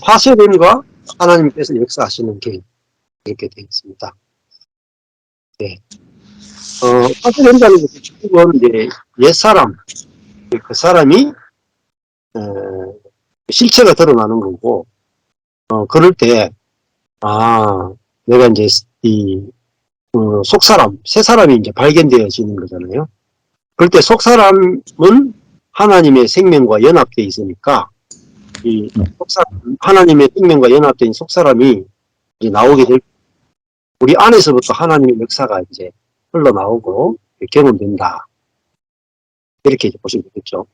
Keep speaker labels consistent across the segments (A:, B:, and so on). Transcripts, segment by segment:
A: 파쇄됨과 하나님께서 역사하시는 길, 이렇게 되어 있습니다. 네. 파쇄된다는 것은 결국은 이제 옛사람, 그 사람이, 실체가 드러나는 거고, 그럴 때, 내가 이제 속사람, 새 사람이 이제 발견되어지는 거잖아요. 그럴 때 속사람은 하나님의 생명과 연합되어 있으니까, 이 속사람, 하나님의 생명과 연합된 속사람이 이제 나오게 될, 우리 안에서부터 하나님의 역사가 이제 흘러나오고 경험된다. 이렇게 보시면 되겠죠.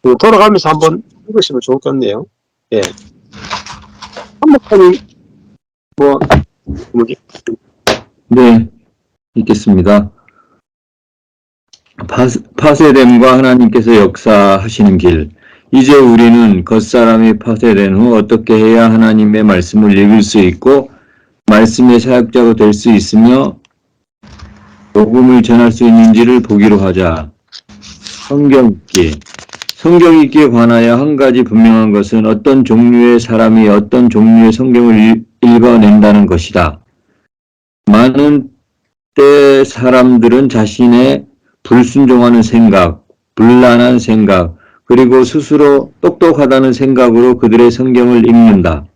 A: 돌아가면서 한번 읽으시면 좋을 것 같네요. 예. 한목사님, 뭐지?
B: 네, 읽겠습니다. 파쇄됨과 하나님께서 역사하시는 길. 이제 우리는 겉사람이 파쇄된 후 어떻게 해야 하나님의 말씀을 읽을 수 있고 말씀의 사역자가 될 수 있으며 복음을 전할 수 있는지를 보기로 하자. 성경 읽기. 성경 읽기에 관하여 한 가지 분명한 것은 어떤 종류의 사람이 어떤 종류의 성경을 읽어낸다는 것이다. 많은 때 사람들은 자신의 불순종하는 생각, 불란한 생각, 그리고 스스로 똑똑하다는 생각으로 그들의 성경을 읽는다.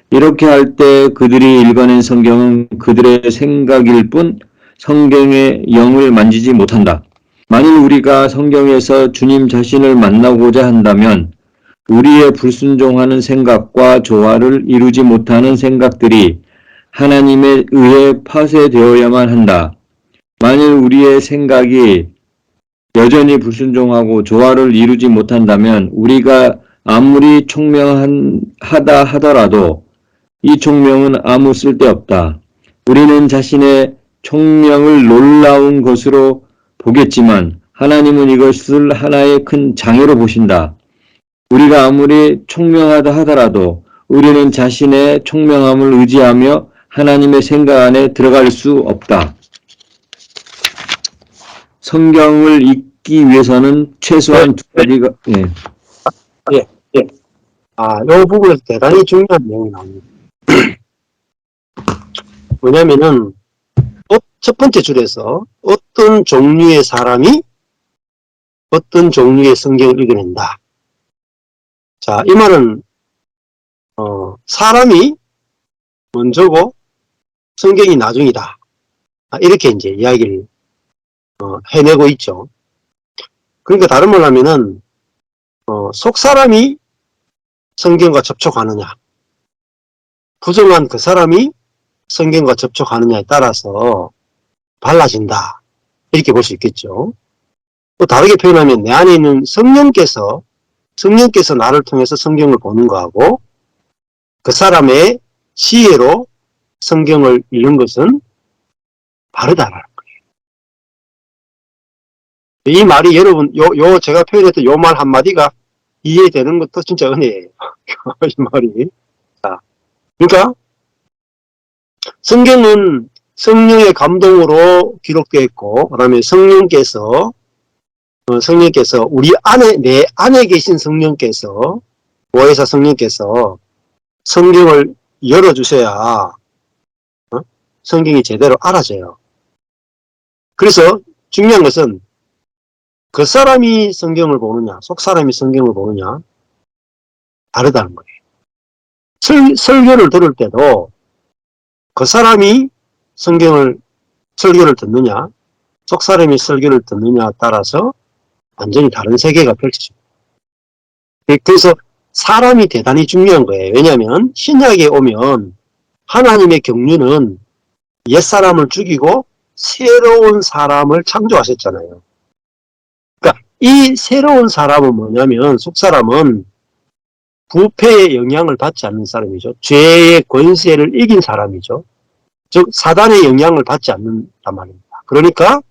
B: 이렇게 할 때 그들이 읽어낸 성경은 그들의 생각일 뿐 성경의 영을 만지지 못한다. 만일 우리가 성경에서 주님 자신을 만나고자 한다면 우리의 불순종하는 생각과 조화를 이루지 못하는 생각들이 하나님에 의해 파쇄되어야만 한다. 만일 우리의 생각이 여전히 불순종하고 조화를 이루지 못한다면 우리가 아무리 총명하다 하더라도 이 총명은 아무 쓸데없다. 우리는 자신의 총명을 놀라운 것으로 보겠지만 하나님은 이것을 하나의 큰 장애로 보신다. 우리가 아무리 총명하다 하더라도 우리는 자신의 총명함을 의지하며 하나님의 생각 안에 들어갈 수 없다. 성경을 읽기 위해서는 최소한 두 가지가,
A: 예. 요 부분에서 대단히 중요한 내용이 나옵니다. 뭐냐면은, 첫 번째 줄에서 어떤 종류의 사람이 어떤 종류의 성경을 읽어낸다. 자, 이 말은, 사람이 먼저고 성경이 나중이다. 이렇게 이제 이야기를, 해내고 있죠. 그러니까 다른 말로 하면은, 속사람이 성경과 접촉하느냐, 부정한 그 사람이 성경과 접촉하느냐에 따라서 달라진다. 이렇게 볼 수 있겠죠. 또 다르게 표현하면 내 안에 있는 성령께서 나를 통해서 성경을 보는 거하고 그 사람의 지혜로 성경을 읽는 것은 다르다라는 거예요. 이 말이 여러분, 제가 표현했던 요 말 한마디가 이해되는 것도 진짜 은혜예요. 이 말이. 자, 그러니까 성경은 성령의 감동으로 기록되어 있고, 그 다음에 성령께서 우리 안에, 내 안에 계신 성령께서, 보혜사 성령께서 성경을 열어주셔야, 성경이 제대로 알아져요. 그래서 중요한 것은 그 사람이 성경을 보느냐, 속 사람이 성경을 보느냐, 다르다는 거예요. 설교를 들을 때도 그 사람이 설교를 듣느냐, 속 사람이 설교를 듣느냐에 따라서 완전히 다른 세계가 펼쳐집니다. 그래서 사람이 대단히 중요한 거예요. 왜냐하면 신약에 오면 하나님의 경륜은 옛사람을 죽이고 새로운 사람을 창조하셨잖아요. 그러니까 이 새로운 사람은 뭐냐면 속사람은 부패의 영향을 받지 않는 사람이죠. 죄의 권세를 이긴 사람이죠. 즉 사단의 영향을 받지 않는단 말입니다. 그러니까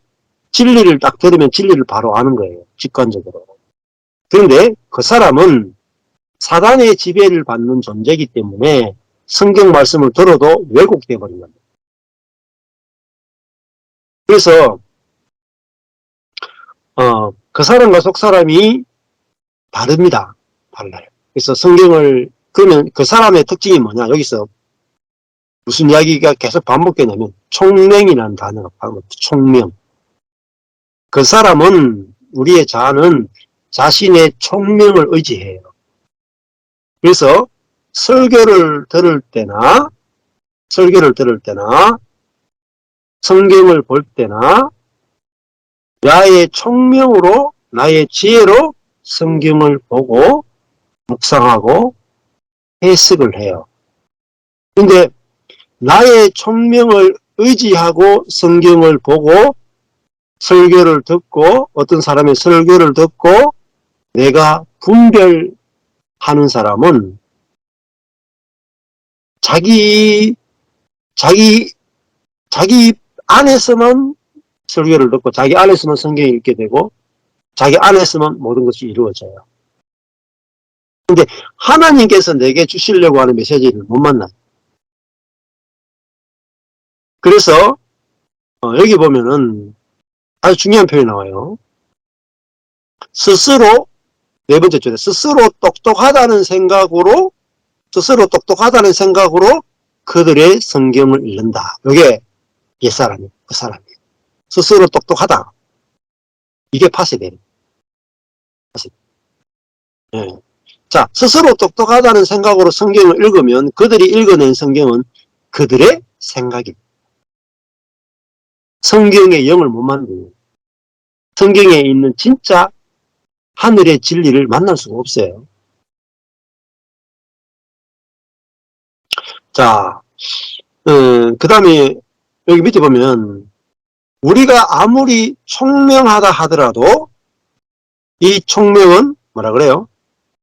A: 진리를 딱 들으면 진리를 바로 아는 거예요. 직관적으로. 그런데 그 사람은 사단의 지배를 받는 존재이기 때문에 성경 말씀을 들어도 왜곡되어 버린 겁니다. 그래서 그 사람과 속 사람이 다릅니다. 달라요. 그래서 성경을 그러면 그 사람의 특징이 뭐냐? 여기서 무슨 이야기가 계속 반복되냐면 총명이라는 단어가 반복. 총명. 그 사람은 우리의 자아는 자신의 총명을 의지해요. 그래서 설교를 들을 때나 성경을 볼 때나 나의 총명으로 나의 지혜로 성경을 보고 묵상하고 해석을 해요. 근데 나의 총명을 의지하고 성경을 보고 설교를 듣고 어떤 사람의 설교를 듣고 내가 분별하는 사람은 자기 안에서만 설교를 듣고 자기 안에서만 성경을 읽게 되고 자기 안에서만 모든 것이 이루어져요. 근데 하나님께서 내게 주시려고 하는 메시지를 못 만나요. 그래서 여기 보면은 아주 중요한 표현이 나와요. 스스로 네 번째 줄에 스스로 똑똑하다는 생각으로 그들의 성경을 읽는다. 이게 옛사람이에요. 그 사람이에요. 스스로 똑똑하다. 이게 파쇄돼요. 예. 자, 스스로 똑똑하다는 생각으로 성경을 읽으면 그들이 읽어낸 성경은 그들의 생각입니다. 성경의 영을 못 만드는 성경에 있는 진짜 하늘의 진리를 만날 수가 없어요. 자, 그 다음에 여기 밑에 보면 우리가 아무리 총명하다 하더라도 이 총명은 뭐라 그래요?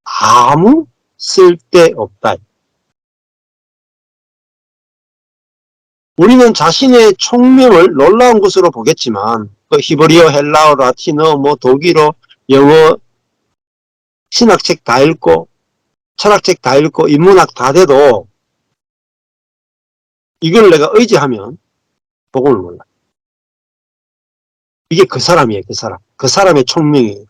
A: 아무 쓸데없다. 우리는 자신의 총명을 놀라운 것으로 보겠지만 히브리어, 헬라어, 라틴어, 독일어, 영어, 신학책 다 읽고 철학책 다 읽고 인문학 다 돼도 이걸 내가 의지하면 복음을 몰라. 이게 그 사람이에요. 그 사람. 그 사람의 총명이에요.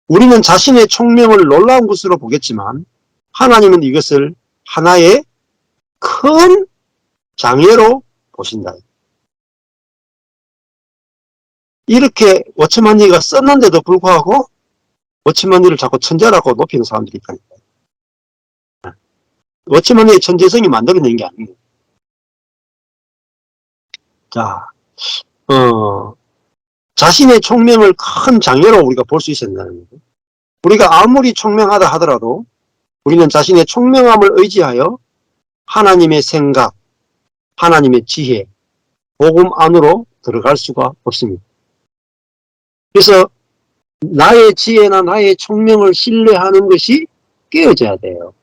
A: 우리는 자신의 총명을 놀라운 것으로 보겠지만 하나님은 이것을 하나의 큰 장애로 보신다. 이렇게 워치만니가 썼는데도 불구하고 워치만니를 자꾸 천재라고 높이는 사람들이 있다니까요. 워치만니의 천재성이 만들어낸 게 아니에요. 자, 자신의 총명을 큰 장애로 우리가 볼 수 있었다는 거예요. 우리가 아무리 총명하다 하더라도 우리는 자신의 총명함을 의지하여 하나님의 생각, 하나님의 지혜, 복음 안으로 들어갈 수가 없습니다. 그래서 나의 지혜나 나의 총명을 신뢰하는 것이 깨어져야 돼요.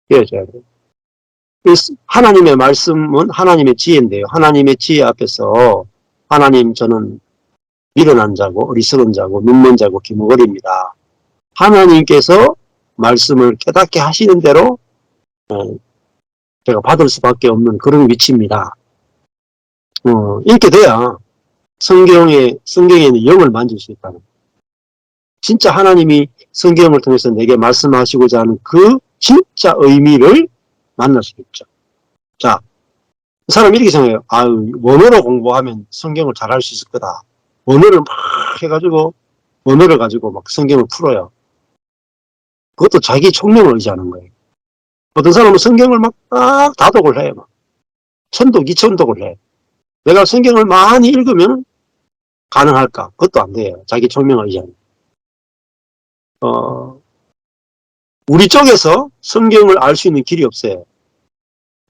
A: 깨어져야 돼요. 하나님의 말씀은 하나님의 지혜인데요. 하나님의 지혜 앞에서 하나님 저는 미련한 자고 어리석은 자고 눈먼 자고 기머거리입니다. 하나님께서 말씀을 깨닫게 하시는 대로 제가 받을 수밖에 없는 그런 위치입니다. 이렇게 돼야 성경에 있는 영을 만질 수 있다는 거예요. 진짜 하나님이 성경을 통해서 내게 말씀하시고자 하는 그 진짜 의미를 만날 수 있죠. 자, 그 사람이 이렇게 생각해요. 원어로 공부하면 성경을 잘할 수 있을 거다. 원어를 막 해가지고 원어를 가지고 막 성경을 풀어요. 그것도 자기 총명을 의지하는 거예요. 어떤 사람은 성경을 막 다독을 해요. 막. 천독, 이천독을 해. 내가 성경을 많이 읽으면 가능할까? 그것도 안 돼요. 자기 총명을 의지하는 우리 쪽에서 성경을 알 수 있는 길이 없어요.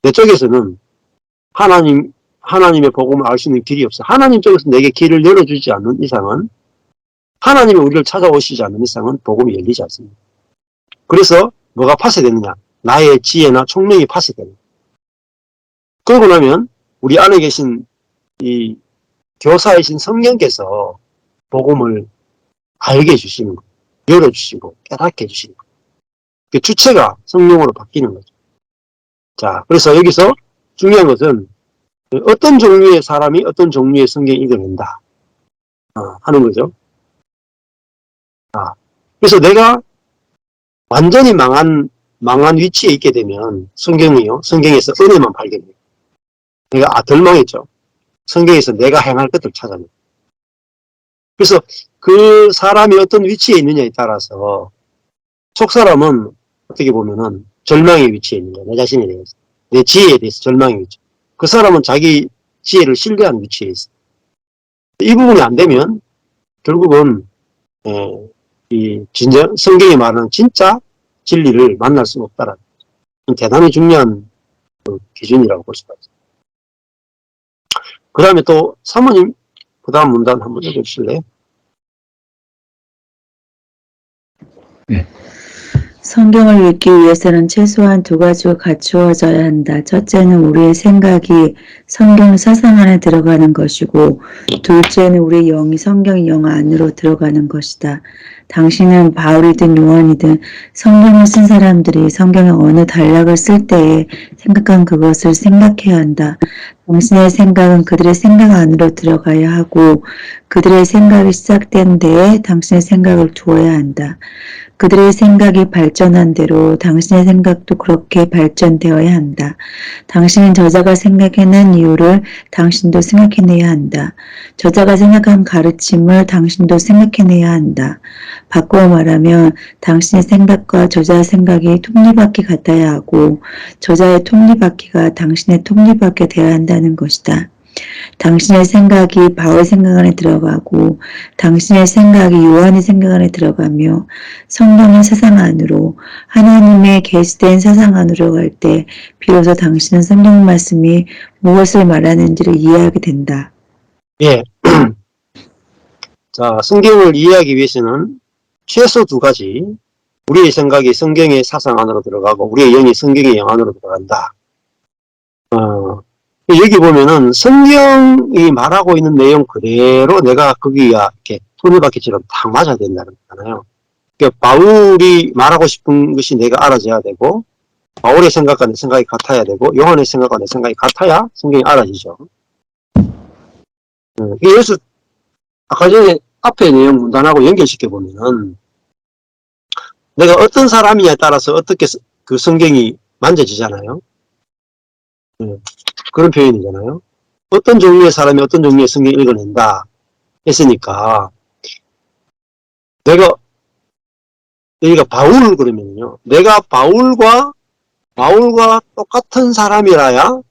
A: 내 쪽에서는 하나님의 복음을 알 수 있는 길이 없어요. 하나님 쪽에서 내게 길을 열어주지 않는 이상은, 하나님이 우리를 찾아오시지 않는 이상은 복음이 열리지 않습니다. 그래서 뭐가 파쇄되느냐? 나의 지혜나 총명이 파쇄되는 거예요. 그러고 나면 우리 안에 계신 이 교사이신 성령께서 복음을 알게 해주시는 거예요. 열어주시고 깨닫게 해주시는 거예요. 그 주체가 성령으로 바뀌는 거죠. 자, 그래서 여기서 중요한 것은 어떤 종류의 사람이 어떤 종류의 성경을 읽어낸다 하는 거죠. 그래서 내가 완전히 망한 위치에 있게 되면 성경에서 은혜만 발견해요. 내가 덜 망했죠. 성경에서 내가 행할 것들 찾아내요. 그래서 그 사람이 어떤 위치에 있느냐에 따라서 속사람은 어떻게 보면은 절망의 위치에 있는 거야. 내 자신에 대해서. 내 지혜에 대해서 절망의 위치. 그 사람은 자기 지혜를 신뢰하는 위치에 있어. 이 부분이 안 되면 결국은 이 진정 성경이 말하는 진짜 진리를 만날 수가 없다라는 대단히 중요한 그 기준이라고 볼 수가 있어요. 그 다음에 또 사모님 그 다음 문단 한번 읽어주실래요?
B: 네.
C: 성경을 읽기 위해서는 최소한 두 가지가 갖추어져야 한다. 첫째는 우리의 생각이 성경 사상 안에 들어가는 것이고, 둘째는 우리의 영이 성경의 영 안으로 들어가는 것이다. 당신은 바울이든 요한이든 성경을 쓴 사람들이 성경의 어느 단락을 쓸 때에 생각한 그것을 생각해야 한다. 당신의 생각은 그들의 생각 안으로 들어가야 하고, 그들의 생각이 시작된 데에 당신의 생각을 두어야 한다. 그들의 생각이 발전한 대로 당신의 생각도 그렇게 발전되어야 한다. 당신은 저자가 생각해낸 이유를 당신도 생각해내야 한다. 저자가 생각한 가르침을 당신도 생각해내야 한다. 바꾸어 말하면 당신의 생각과 저자의 생각이 톱니바퀴 같아야 하고 저자의 톱니바퀴가 당신의 톱니바퀴가 되어야 한다는 것이다. 당신의 생각이 바울의 생각 안에 들어가고 당신의 생각이 요한의 생각 안에 들어가며 성경의 사상 안으로 하나님의 계시된 사상 안으로 갈 때 비로소 당신은 성경 말씀이 무엇을 말하는지를 이해하게 된다.
A: 예. 자, 성경을 이해하기 위해서는 최소 두 가지. 우리의 생각이 성경의 사상 안으로 들어가고 우리의 영이 성경의 영 안으로 들어간다. 여기 보면은 성경이 말하고 있는 내용 그대로 내가 거기가 이렇게 톱니바퀴처럼 딱 맞아야 된다는 거잖아요. 그러니까 바울이 말하고 싶은 것이 내가 알아져야 되고 바울의 생각과 내 생각이 같아야 되고 요한의 생각과 내 생각이 같아야 성경이 알아지죠. 그래서 아까 전에 앞에 내용 문단하고 연결시켜 보면은 내가 어떤 사람이냐에 따라서 어떻게 그 성경이 만져지잖아요. 그런 표현이잖아요. 어떤 종류의 사람이 어떤 종류의 성경을 읽어낸다 했으니까 내가 바울 그러면요. 내가 바울과 똑같은 사람이라야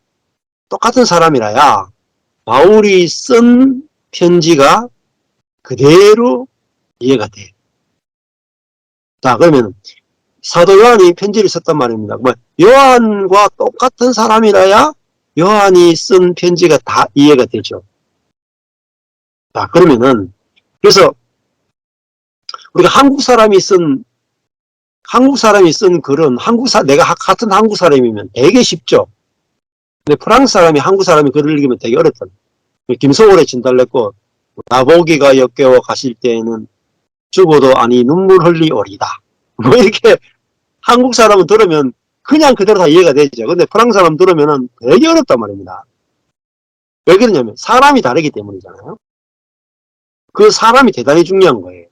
A: 바울이 쓴 편지가 그대로 이해가 돼. 자, 그러면 사도 요한이 편지를 썼단 말입니다. 요한과 똑같은 사람이라야 요한이 쓴 편지가 다 이해가 되죠. 자, 그러면은 그래서 우리가 한국 사람이 쓴 글은 내가 같은 한국 사람이면 되게 쉽죠. 근데 프랑스 사람이 한국 사람이 글을 읽으면 되게 어렵다. 김소월의 진달래꽃 나보기가 역겨워 가실 때에는 죽어도 아니 눈물 흘리오리다. 뭐 이렇게 한국 사람은 들으면 그냥 그대로 다 이해가 되죠. 근데 프랑스 사람 들으면은 되게 어렵단 말입니다. 왜 그러냐면 사람이 다르기 때문이잖아요. 그 사람이 대단히 중요한 거예요.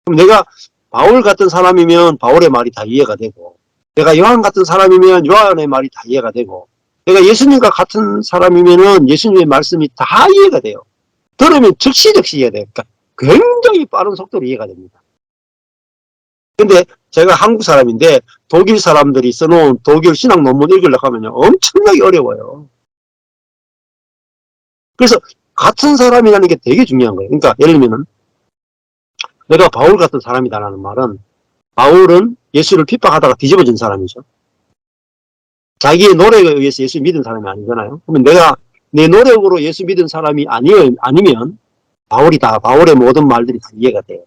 A: 그럼 내가 바울 같은 사람이면 바울의 말이 다 이해가 되고 내가 요한 같은 사람이면 요한의 말이 다 이해가 되고 내가 예수님과 같은 사람이면은 예수님의 말씀이 다 이해가 돼요. 들으면 즉시 이해가 돼요. 그러니까 굉장히 빠른 속도로 이해가 됩니다. 근데 제가 한국 사람인데 독일 사람들이 써놓은 독일 신학 논문 읽으려고 하면요. 엄청나게 어려워요. 그래서 같은 사람이라는 게 되게 중요한 거예요. 그러니까 예를 들면은 내가 바울 같은 사람이다라는 말은 바울은 예수를 핍박하다가 뒤집어진 사람이죠. 자기의 노력에 의해서 예수 믿은 사람이 아니잖아요. 그러면 내가 내 노력으로 예수 믿은 사람이 아니면 바울의 모든 말들이 다 이해가 돼요.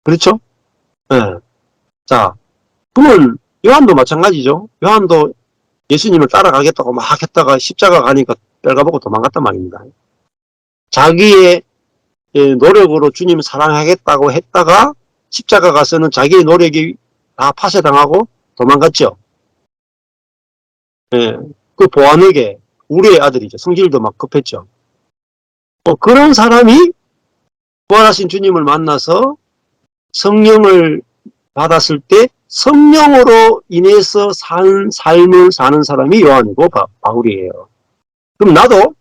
A: 그렇죠? 네. 자, 그러면 요한도 마찬가지죠. 요한도 예수님을 따라가겠다고 막 했다가 십자가 가니까 뼈가보고 도망갔단 말입니다. 자기의 노력으로 주님을 사랑하겠다고 했다가 십자가 가서는 자기의 노력이 다 파쇄당하고 도망갔죠. 예, 그 보아너게 우리의 아들이죠. 성질도 막 급했죠. 그런 사람이 부활하신 주님을 만나서 성령을 받았을 때 성령으로 인해서 산 삶을 사는 사람이 요한이고 바울이에요. 그럼 나도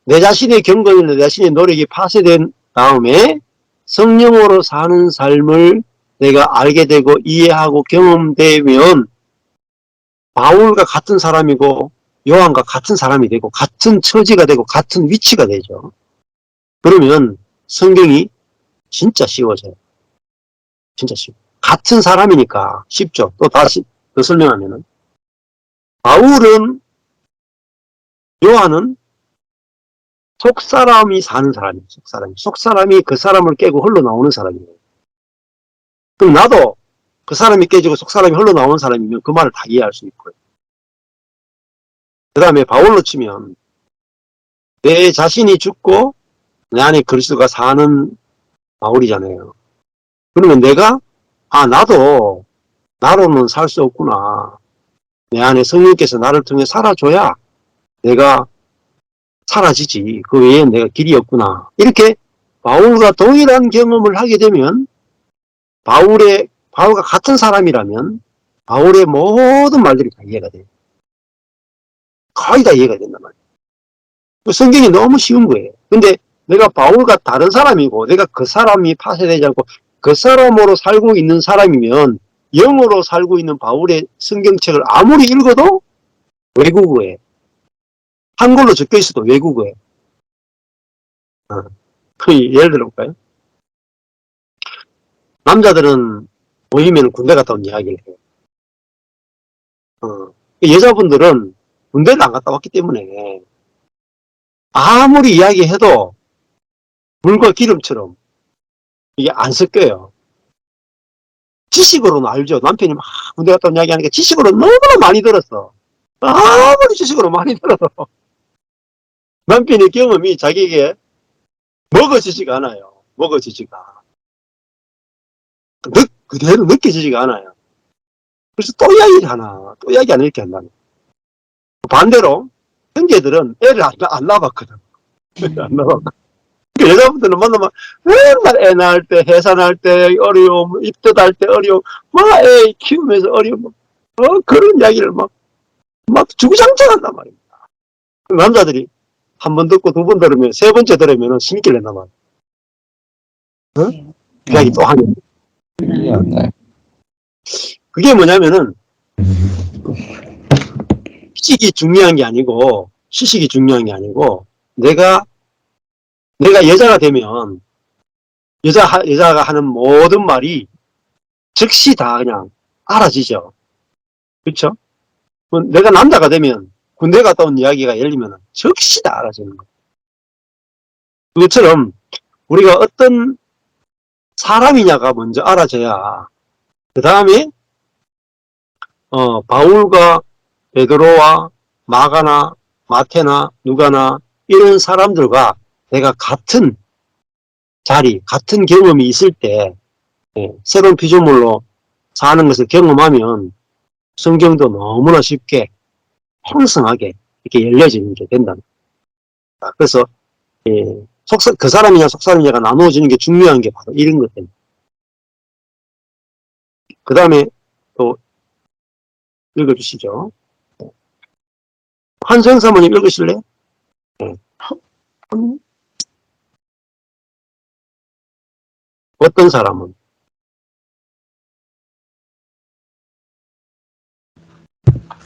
A: 내 자신의 경건이나 내 자신의 노력이 파쇄된 다음에 성령으로 사는 삶을 내가 알게 되고 이해하고 경험되면 바울과 같은 사람이고 요한과 같은 사람이 되고 같은 처지가 되고 같은 위치가 되죠. 그러면 성경이 진짜 쉬워져요. 진짜 쉬워. 같은 사람이니까 쉽죠. 또 다시 더 설명하면은 바울은 요한은 속사람이 사는 사람이에요. 속사람이 그 사람을 깨고 흘러나오는 사람이에요. 그럼 나도 그 사람이 깨지고 속사람이 흘러나오는 사람이면 그 말을 다 이해할 수 있고요. 그 다음에 바울로 치면 내 자신이 죽고 내 안에 그리스도가 사는 바울이잖아요. 그러면 내가 나로는 살 수 없구나. 내 안에 성령께서 나를 통해 살아줘야 내가 사라지지. 그 외엔 내가 길이 없구나. 이렇게 바울과 동일한 경험을 하게 되면 바울과 같은 사람이라면 바울의 모든 말들이 다 이해가 돼요. 거의 다 이해가 된단 말이에요. 성경이 너무 쉬운 거예요. 근데 내가 바울과 다른 사람이고 내가 그 사람이 파쇄되지 않고 그 사람으로 살고 있는 사람이면 영어로 살고 있는 바울의 성경책을 아무리 읽어도 외국어예요. 한글로 적혀 있어도 외국어예요. 예를 들어볼까요? 남자들은 모이면 군대 갔다 온 이야기를 해요. 여자분들은 군대를 안 갔다 왔기 때문에 아무리 이야기해도 물과 기름처럼 이게 안 섞여요. 지식으로는 알죠. 남편이 막 군대 갔다 온 이야기 하니까 지식으로 너무나 많이 들었어. 아무리 지식으로 많이 들어도 남편의 경험이 자기에게 먹어지지가 않아요. 먹어지지가. 그대로 느껴지지가 않아요. 그래서 또 이야기를 하나, 또 이야기 안 이렇게 한다는. 반대로 형제들은 애를 안 낳아봤거든. 안 낳아봤거든. 여자분들은 만나면 맨날 애 낳을 때, 해산할 때 어려움, 입덧할 때 어려움, 막 애 키우면서 어려움, 그런 이야기를 막 주구장창 한단 말입니다. 남자들이 한 번 듣고 두 번 들으면 세 번째 들으면 심기를 낸단 말이에요. 이야기 또 하면. 그게 뭐냐면은 시식이 중요한 게 아니고 시식이 중요한 게 아니고 내가 여자가 되면 여자가 하는 모든 말이 즉시 다 그냥 알아지죠. 그렇죠? 내가 남자가 되면 군대 갔다 온 이야기가 열리면 즉시 다 알아지는 거예요. 그것처럼 우리가 어떤 사람이냐가 먼저 알아져야 그 다음에 바울과 베드로와 마가나 마태나 누가나 이런 사람들과 내가 같은 자리, 같은 경험이 있을 때 새로운 피조물로 사는 것을 경험하면 성경도 너무나 쉽게 풍성하게 이렇게 열려지는 게 된다는 거예요. 그래서 그 사람이냐 속사람이냐가 나누어지는 게 중요한 게 바로 이런 것들입니다. 그 다음에 또 읽어주시죠. 한성 사모님 읽으실래요? 네. 어떤 사람은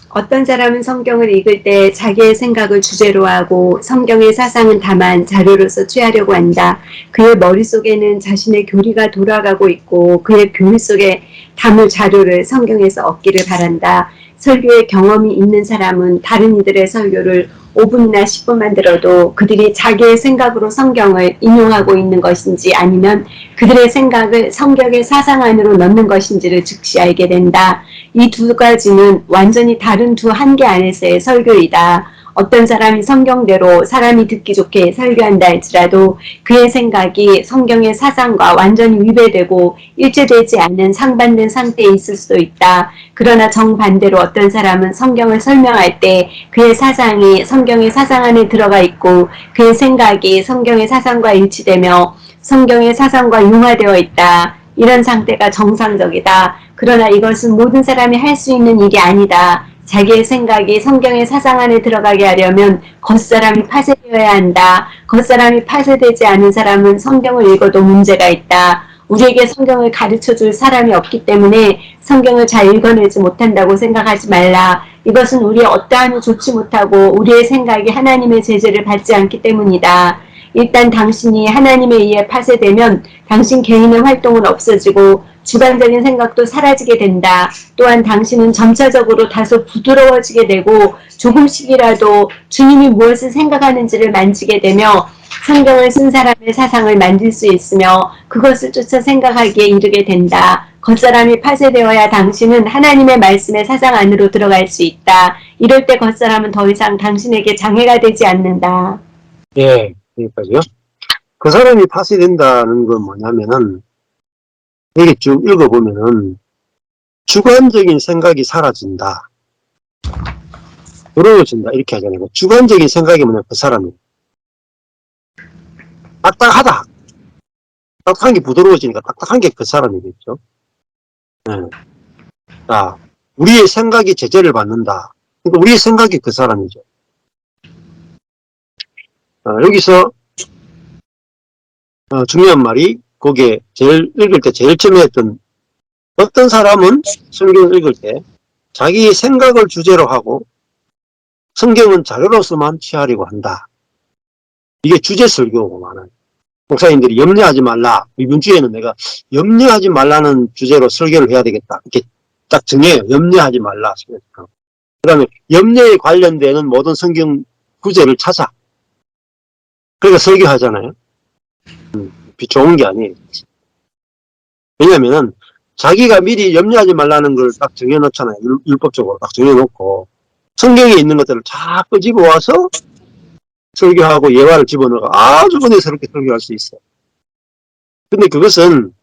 D: 어떤 사람은 성경을 읽을 때 자기의 생각을 주제로 하고 성경의 사상은 다만 자료로서 취하려고 한다. 그의 머릿속에는 자신의 교리가 돌아가고 있고 그의 교리 속에 담을 자료를 성경에서 얻기를 바란다. 설교의 경험이 있는 사람은 다른 이들의 설교를 5분이나 10분만 들어도 그들이 자기의 생각으로 성경을 인용하고 있는 것인지 아니면 그들의 생각을 성경의 사상 안으로 넣는 것인지를 즉시 알게 된다. 이 두 가지는 완전히 다른 두 한계 안에서의 설교이다. 어떤 사람이 성경대로 사람이 듣기 좋게 설교한다 할지라도 그의 생각이 성경의 사상과 완전히 위배되고 일치되지 않는 상반된 상태에 있을 수도 있다. 그러나 정반대로 어떤 사람은 성경을 설명할 때 그의 사상이 성경의 사상 안에 들어가 있고 그의 생각이 성경의 사상과 일치되며 성경의 사상과 융화되어 있다. 이런 상태가 정상적이다. 그러나 이것은 모든 사람이 할 수 있는 일이 아니다. 자기의 생각이 성경의 사상 안에 들어가게 하려면 겉사람이 파쇄되어야 한다. 겉사람이 파쇄되지 않은 사람은 성경을 읽어도 문제가 있다. 우리에게 성경을 가르쳐줄 사람이 없기 때문에 성경을 잘 읽어내지 못한다고 생각하지 말라. 이것은 우리의 어떠함이 좋지 못하고 우리의 생각이 하나님의 제재를 받지 않기 때문이다. 일단 당신이 하나님에 의해 파쇄되면 당신 개인의 활동은 없어지고 주관적인 생각도 사라지게 된다. 또한 당신은 점차적으로 다소 부드러워지게 되고 조금씩이라도 주님이 무엇을 생각하는지를 만지게 되며 성경을 쓴 사람의 사상을 만질 수 있으며 그것을 쫓아 생각하기에 이르게 된다. 겉사람이 파쇄되어야 당신은 하나님의 말씀의 사상 안으로 들어갈 수 있다. 이럴 때 겉사람은 더 이상 당신에게 장애가 되지 않는다.
A: 예, 그러니까요. 그 사람이 파쇄된다는 건 뭐냐면은, 여기 쭉 읽어보면은, 주관적인 생각이 사라진다. 부러워진다. 이렇게 하잖아요. 주관적인 생각이 뭐냐, 그 사람이. 딱딱하다. 딱딱한 게 부드러워지니까 딱딱한 게 그 사람이겠죠. 네. 자, 우리의 생각이 제재를 받는다. 그러니까 우리의 생각이 그 사람이죠. 여기서 중요한 말이 거기에 제일 읽을 때 제일 처음에 했던 어떤 사람은 성경을 읽을 때 자기의 생각을 주제로 하고 성경은 자료로서만 취하려고 한다. 이게 주제 설교고 많아요. 목사님들이 염려하지 말라. 이번 주에는 내가 염려하지 말라는 주제로 설교를 해야 되겠다. 이렇게 딱 정해요. 염려하지 말라. 그 다음에 염려에 관련되는 모든 성경 구절을 찾아. 그러니까 설교하잖아요. 좋은 게 아니에요. 왜냐면은 자기가 미리 염려하지 말라는 걸 딱 정해놓잖아요. 율법적으로 딱 정해놓고 성경에 있는 것들을 자꾸 집어와서 설교하고 예화를 집어넣어 아주 은혜스럽게 설교할 수 있어요. 근데 그것은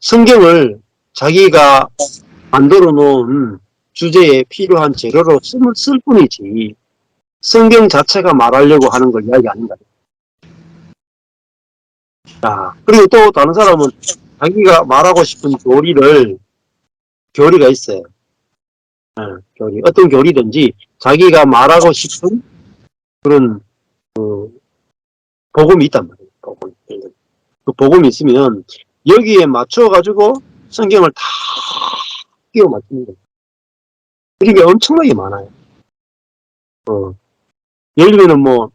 A: 성경을 자기가 만들어 놓은 주제에 필요한 재료로 쓸 뿐이지 성경 자체가 말하려고 하는 걸 이야기 아닌가요? 자, 그리고 또 다른 사람은 자기가 말하고 싶은 교리가 있어요. 교리. 어떤 교리든지 자기가 말하고 싶은 그런 복음이 있단 말이에요. 복음. 그 복음이 있으면 여기에 맞춰가지고 성경을 다 끼워 맞추는 거예요. 이게 엄청나게 많아요. 예를 들면 뭐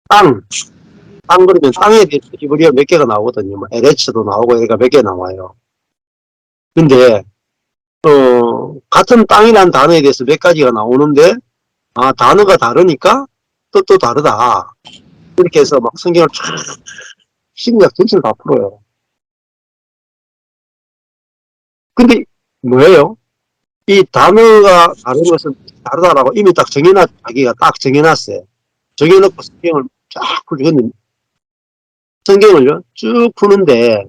A: 땅 그러면 땅에 대해서 히브리어 몇 개가 나오거든요. 뭐 에레츠도 나오고 여기가 몇 개 나와요. 근데 같은 땅이라는 단어에 대해서 몇 가지가 나오는데 단어가 다르니까 뜻도 다르다. 이렇게 해서 막 성경을 쫙 신약 전체를 다 풀어요. 근데 뭐예요? 이 단어가 다른 것은 다르다라고 이미 딱 자기가 딱 정해놨어요. 정해놓고 성경을 쫙 풀고 성경을요 쭉 푸는데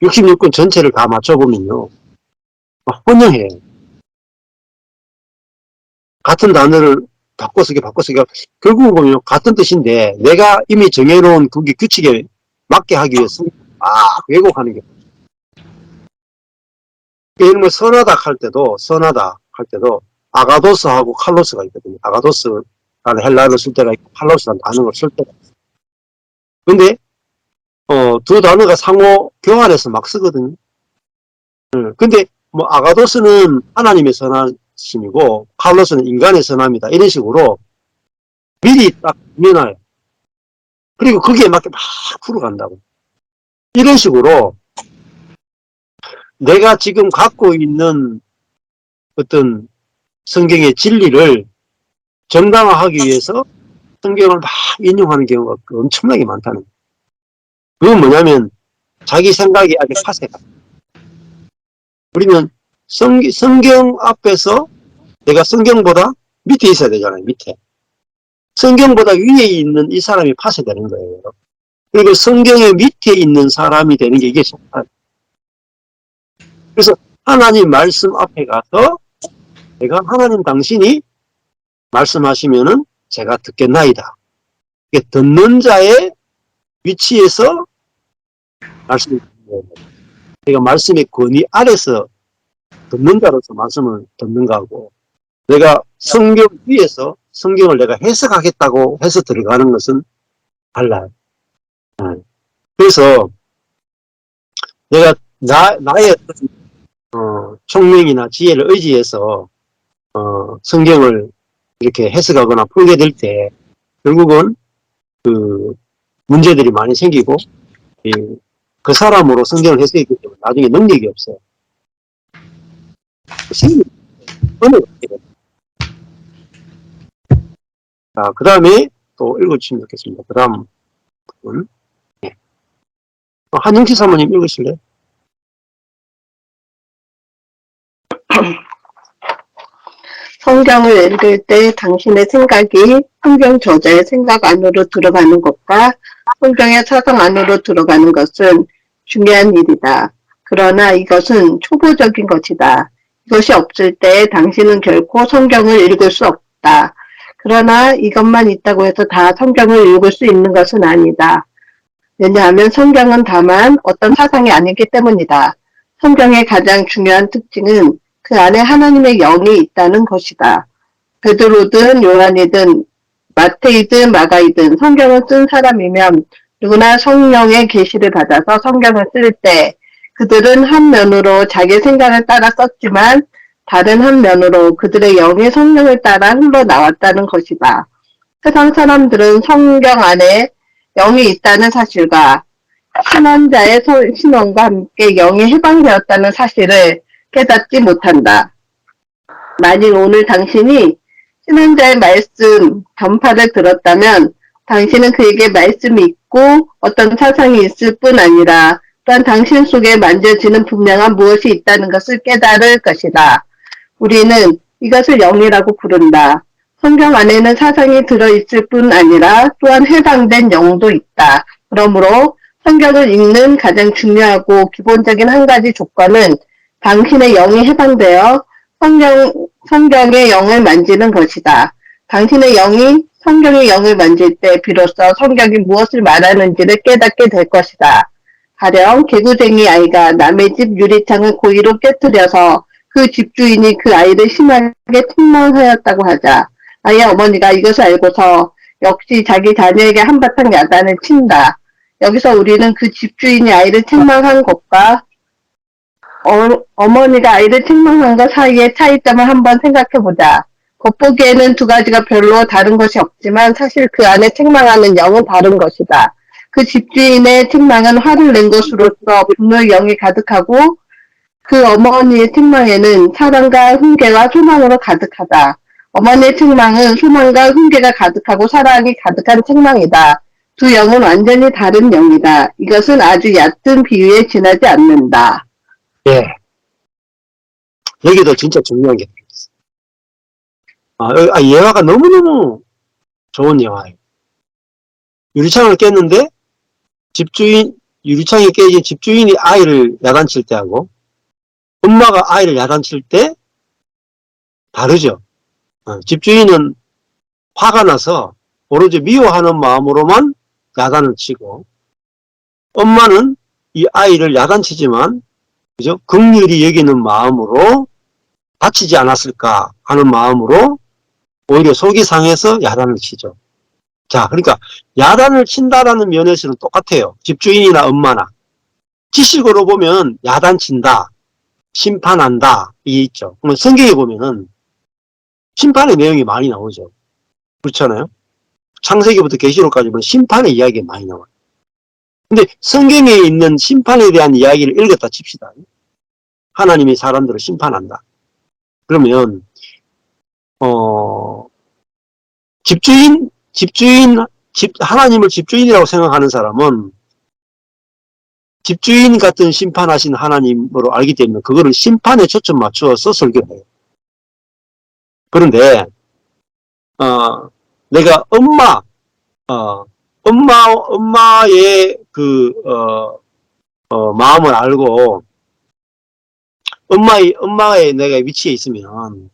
A: 66권 전체를 다 맞춰보면요 막 혼용해요. 같은 단어를 바꿔쓰기 결국 보면 같은 뜻인데 내가 이미 정해놓은 그게 규칙에 맞게 하기 위해서 왜곡하는 게 예를 들면 선하다 할 때도 아가도스하고 칼로스가 있거든요. 아가도스라는 헬라어를 쓸 때가 있고 칼로스라는 단어를 쓸 때가 있어요. 근데 두 단어가 상호 교환해서 막 쓰거든요. 근데 뭐 아가도스는 하나님의 선하심이고 칼로스는 인간의 선함이다. 이런 식으로 미리 딱 정해놔요. 그리고 거기에 맞게 막 풀어간다고. 이런 식으로 내가 지금 갖고 있는 어떤 성경의 진리를 정당화하기 위해서 성경을 막 인용하는 경우가 엄청나게 많다는 거예요. 그건 뭐냐면 자기 생각이 아직 파쇄가. 우리는 성경 앞에서 내가 성경보다 밑에 있어야 되잖아요. 밑에. 성경보다 위에 있는 이 사람이 파쇄되는 거예요. 그리고 성경의 밑에 있는 사람이 되는 게 이게 속담. 그래서 하나님 말씀 앞에 가서 내가 하나님 당신이 말씀하시면은 제가 듣겠나이다. 이게 듣는 자의 위치에서 말씀을 듣는 거예요. 그러니까 말씀의 권위 아래서 듣는 자로서 말씀을 듣는 거하고, 내가 성경 위에서 성경을 내가 해석하겠다고 해서 들어가는 것은 달라요. 그래서 내가 나의 총명이나 지혜를 의지해서 성경을 이렇게 해석하거나 풀게 될 때 결국은 그 문제들이 많이 생기고, 그 사람으로 성경을 해석했기 때문에 나중에 능력이 없어요. 은혜가 없게 돼요. 자, 그 다음에 또 읽어주시면 좋겠습니다. 그 다음 부분. 네. 한영치 사모님 읽으실래요?
E: 성경을 읽을 때 당신의 생각이 성경 저자의 생각 안으로 들어가는 것과 성경의 사상 안으로 들어가는 것은 중요한 일이다. 그러나 이것은 초보적인 것이다. 이것이 없을 때 당신은 결코 성경을 읽을 수 없다. 그러나 이것만 있다고 해서 다 성경을 읽을 수 있는 것은 아니다. 왜냐하면 성경은 다만 어떤 사상이 아니기 때문이다. 성경의 가장 중요한 특징은 그 안에 하나님의 영이 있다는 것이다. 베드로든 요한이든 마태이든 마가이든 성경을 쓴 사람이면 누구나 성령의 계시를 받아서 성경을 쓸 때 그들은 한 면으로 자기 생각을 따라 썼지만 다른 한 면으로 그들의 영이 성령을 따라 흘러나왔다는 것이다. 세상 사람들은 성경 안에 영이 있다는 사실과 신원자의 신원과 함께 영이 해방되었다는 사실을 깨닫지 못한다. 만일 오늘 당신이 신원자의 말씀 전파를 들었다면 당신은 그에게 말씀이 있고 어떤 사상이 있을 뿐 아니라 또한 당신 속에 만져지는 분명한 무엇이 있다는 것을 깨달을 것이다. 우리는 이것을 영이라고 부른다. 성경 안에는 사상이 들어있을 뿐 아니라 또한 해방된 영도 있다. 그러므로 성경을 읽는 가장 중요하고 기본적인 한 가지 조건은 당신의 영이 해방되어 성경의 영을 만지는 것이다. 당신의 영이 성경의 영을 만질 때 비로소 성경이 무엇을 말하는지를 깨닫게 될 것이다. 가령 개구쟁이 아이가 남의 집 유리창을 고의로 깨뜨려서 그 집주인이 그 아이를 심하게 책망하였다고 하자. 아이의 어머니가 이것을 알고서 역시 자기 자녀에게 한바탕 야단을 친다. 여기서 우리는 그 집주인이 아이를 책망한 것과 어머니가 아이를 책망한 것 사이의 차이점을 한번 생각해보자. 겉보기에는 두 가지가 별로 다른 것이 없지만 사실 그 안에 책망하는 영은 다른 것이다. 그 집주인의 책망은 화를 낸 것으로서 분노의 영이 가득하고 그 어머니의 책망에는 사랑과 훈계와 소망으로 가득하다. 어머니의 책망은 소망과 훈계가 가득하고 사랑이 가득한 책망이다. 두 영은 완전히 다른 영이다. 이것은 아주 얕은 비유에 지나지 않는다.
A: 예. 여기도 진짜 중요한 게 있어요. 예화가 너무너무 좋은 예화예요. 유리창을 깼는데 유리창이 깨진 집주인이 아이를 야단칠 때하고 엄마가 아이를 야단칠 때 다르죠. 집주인은 화가 나서 오로지 미워하는 마음으로만 야단을 치고, 엄마는 이 아이를 야단치지만 그죠? 긍휼히 여기는 마음으로 다치지 않았을까 하는 마음으로 오히려 속이 상해서 야단을 치죠. 자, 그러니까 야단을 친다라는 면에서는 똑같아요. 집주인이나 엄마나. 지식으로 보면 야단친다, 심판한다 이게 있죠. 그러면 성경에 보면은 심판의 내용이 많이 나오죠. 그렇잖아요. 창세기부터 계시록까지 보면 심판의 이야기가 많이 나와요. 근데 성경에 있는 심판에 대한 이야기를 읽었다 칩시다. 하나님이 사람들을 심판한다. 그러면 하나님을 집주인이라고 생각하는 사람은 집주인 같은 심판하신 하나님으로 알기 때문에 그거를 심판에 초점 맞추어서 설교를 해요. 그런데 내가 엄마의 마음을 알고 엄마의 내가 위치에 있으면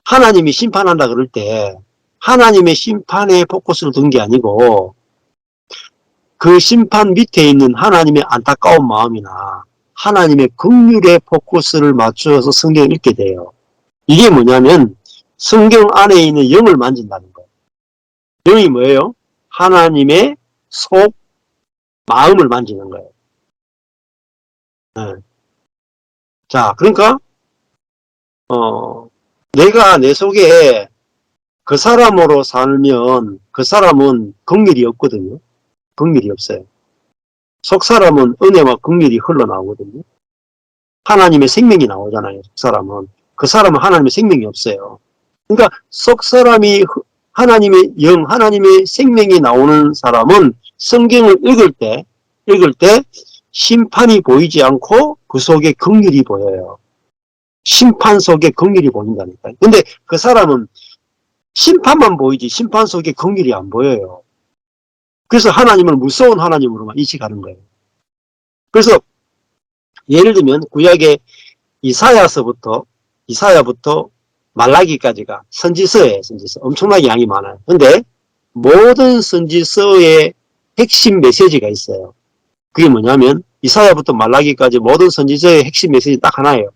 A: 하나님이 심판한다 그럴 때 하나님의 심판에 포커스를 둔 게 아니고 그 심판 밑에 있는 하나님의 안타까운 마음이나 하나님의 긍휼에 포커스를 맞추어서 성경을 읽게 돼요. 이게 뭐냐면 성경 안에 있는 영을 만진다는 거예요. 영이 뭐예요? 하나님의 속, 마음을 만지는 거예요. 네. 자, 그러니까 내가 내 속에 그 사람으로 살면 그 사람은 긍휼이 없거든요. 긍휼이 없어요. 속 사람은 은혜와 긍휼이 흘러나오거든요. 하나님의 생명이 나오잖아요. 속 사람은. 그 사람은 하나님의 생명이 없어요. 그러니까 속 사람이 하나님의 영, 하나님의 생명이 나오는 사람은 성경을 읽을 때 심판이 보이지 않고 그 속에 긍휼이 보여요. 심판 속에 긍휼이 보인다니까요. 근데 그 사람은 심판만 보이지 심판 속에 긍휼이 안 보여요. 그래서 하나님을 무서운 하나님으로만 인식하는 거예요. 그래서 예를 들면 구약의 이사야부터 말라기까지가 선지서예요. 선지서. 엄청나게 양이 많아요. 근데 모든 선지서에 핵심 메시지가 있어요. 그게 뭐냐면 이사야부터 말라기까지 모든 선지서의 핵심 메시지 딱 하나예요.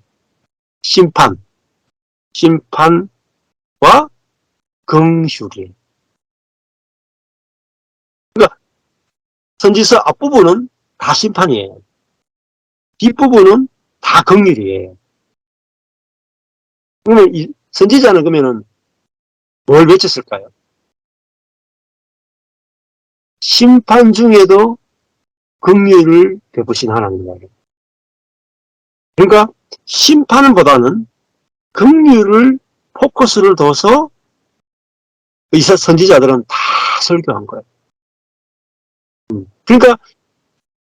A: 심판과 긍휼이에요. 그러니까 선지서 앞부분은 다 심판이에요. 뒷부분은 다 긍휼이에요. 그러면 이 선지자는 그러면은 뭘 외쳤을까요? 심판 중에도 긍휼을 베푸신 하나님이에요. 그러니까 심판보다는 긍휼을 포커스를 둬서 이 선지자들은 다 설교한 거예요. 그러니까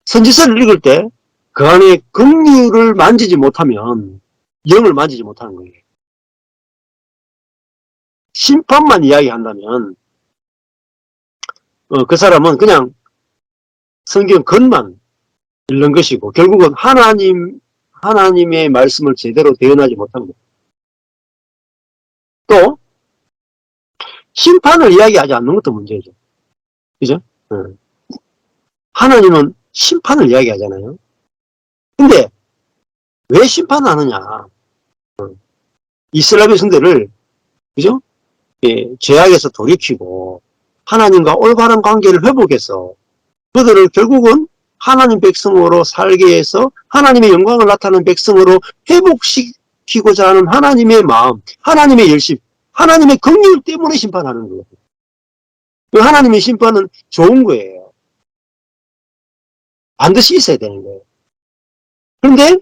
A: 선지서를 읽을 때 그 안에 긍휼을 만지지 못하면 영을 만지지 못하는 거예요. 심판만 이야기한다면 그 사람은 그냥 성경 겉만 읽는 것이고 결국은 하나님의 말씀을 제대로 대언하지 못한 거예요. 또 심판을 이야기하지 않는 것도 문제죠. 그죠? 하나님은 심판을 이야기하잖아요. 근데 왜 심판하느냐? 이스라엘 백성들을 그죠? 예, 죄악에서 돌이키고 하나님과 올바른 관계를 회복해서 그들을 결국은 하나님 백성으로 살게 해서 하나님의 영광을 나타내는 백성으로 회복시키고자 하는 하나님의 마음, 하나님의 열심, 하나님의 긍휼 때문에 심판하는 거예요. 하나님의 심판은 좋은 거예요. 반드시 있어야 되는 거예요. 그런데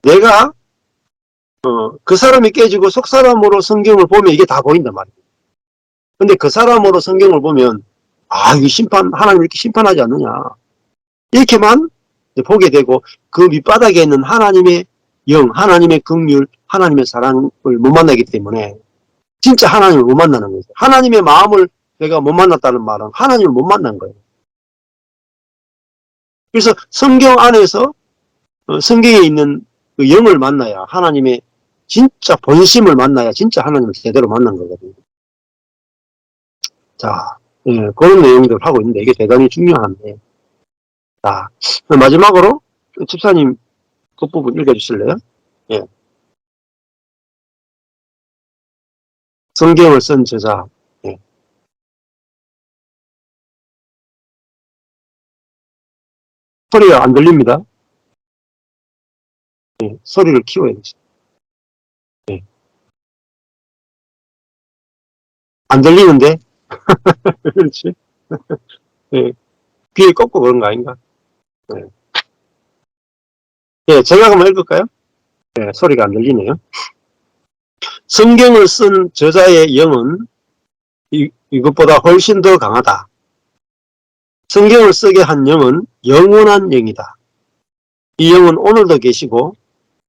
A: 내가 그 사람이 깨지고 속 사람으로 성경을 보면 이게 다 보인단 말이에요. 근데 그 사람으로 성경을 보면 이게 하나님 이렇게 심판하지 않느냐 이렇게만 보게 되고 그 밑바닥에 있는 하나님의 영, 하나님의 긍휼, 하나님의 사랑을 못 만나기 때문에 진짜 하나님을 못 만나는 거죠. 하나님의 마음을 내가 못 만났다는 말은 하나님을 못 만난 거예요. 그래서 성경 안에서 성경에 있는 그 영을 만나야 하나님의 진짜 본심을 만나야 진짜 하나님을 제대로 만난 거거든요. 자, 그런 내용들을 하고 있는데 이게 대단히 중요한데. 자, 마지막으로 집사님 그 부분 읽어주실래요? 예. 성경을 쓴 저자. 예. 소리가 안 들립니다. 예. 소리를 키워야지. 예. 안 들리는데? 그렇지. 예. 귀에 꽂고 그런 거 아닌가? 예. 예, 제가 한번 읽을까요? 예, 소리가 안 들리네요. 성경을 쓴 저자의 영은 이것보다 훨씬 더 강하다. 성경을 쓰게 한 영은 영원한 영이다. 이 영은 오늘도 계시고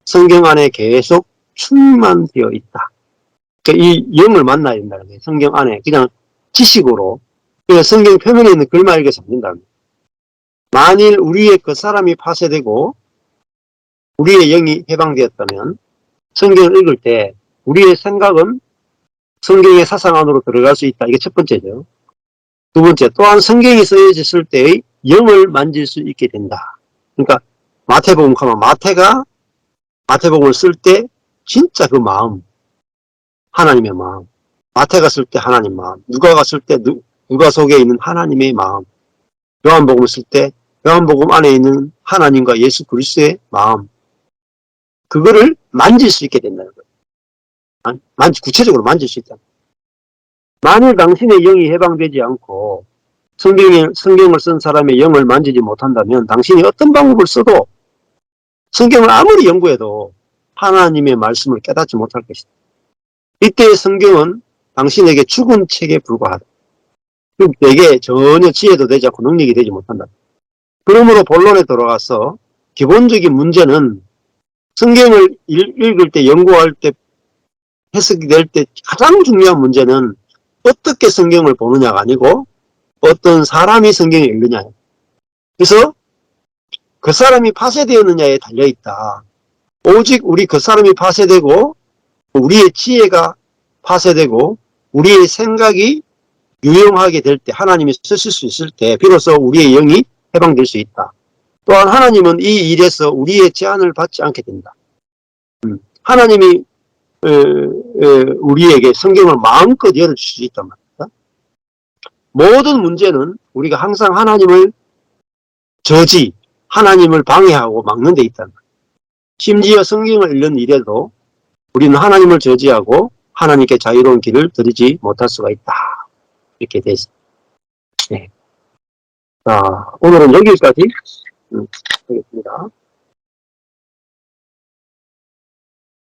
A: 성경 안에 계속 충만되어 있다. 그러니까 이 영을 만나야 된다는 거예요. 성경 안에 그냥 지식으로 그냥 성경 표면에 있는 글만 읽어서 안 된다는 거예요. 만일 우리의 그 사람이 파쇄되고 우리의 영이 해방되었다면 성경을 읽을 때 우리의 생각은 성경의 사상 안으로 들어갈 수 있다. 이게 첫 번째죠. 두 번째, 또한 성경이 쓰여졌을 때의 영을 만질 수 있게 된다. 그러니까 마태복음 가면 마태복음을 쓸 때 진짜 그 마음, 하나님의 마음, 마태가 쓸 때 하나님 마음, 누가가 쓸 때 누가 속에 있는 하나님의 마음, 요한복음을 쓸 때 요한복음 안에 있는 하나님과 예수 그리스도의 마음, 그거를 만질 수 있게 된다는 거예요. 구체적으로 만질 수 있다. 만일 당신의 영이 해방되지 않고 성경을 쓴 사람의 영을 만지지 못한다면 당신이 어떤 방법을 써도 성경을 아무리 연구해도 하나님의 말씀을 깨닫지 못할 것이다. 이때의 성경은 당신에게 죽은 책에 불과하다. 내게 전혀 지혜도 되지 않고 능력이 되지 못한다. 그러므로 본론에 들어가서 기본적인 문제는 성경을 읽을 때, 연구할 때, 해석이 될 때 가장 중요한 문제는 어떻게 성경을 보느냐가 아니고 어떤 사람이 성경을 읽느냐예요. 그래서 그 사람이 파쇄되었느냐에 달려있다. 오직 우리 그 사람이 파쇄되고 우리의 지혜가 파쇄되고 우리의 생각이 유용하게 될 때, 하나님이 쓰실 수 있을 때 비로소 우리의 영이 해방될 수 있다. 또한 하나님은 이 일에서 우리의 제한을 받지 않게 된다. 하나님이 우리에게 성경을 마음껏 열어줄 수 있단 말입니다. 모든 문제는 우리가 항상 하나님을 하나님을 방해하고 막는 데 있단 말이에요. 심지어 성경을 읽는 일에도 우리는 하나님을 저지하고 하나님께 자유로운 길을 들이지 못할 수가 있다. 이렇게 되어 있습니다. 네. 자, 오늘은 여기까지 하겠습니다.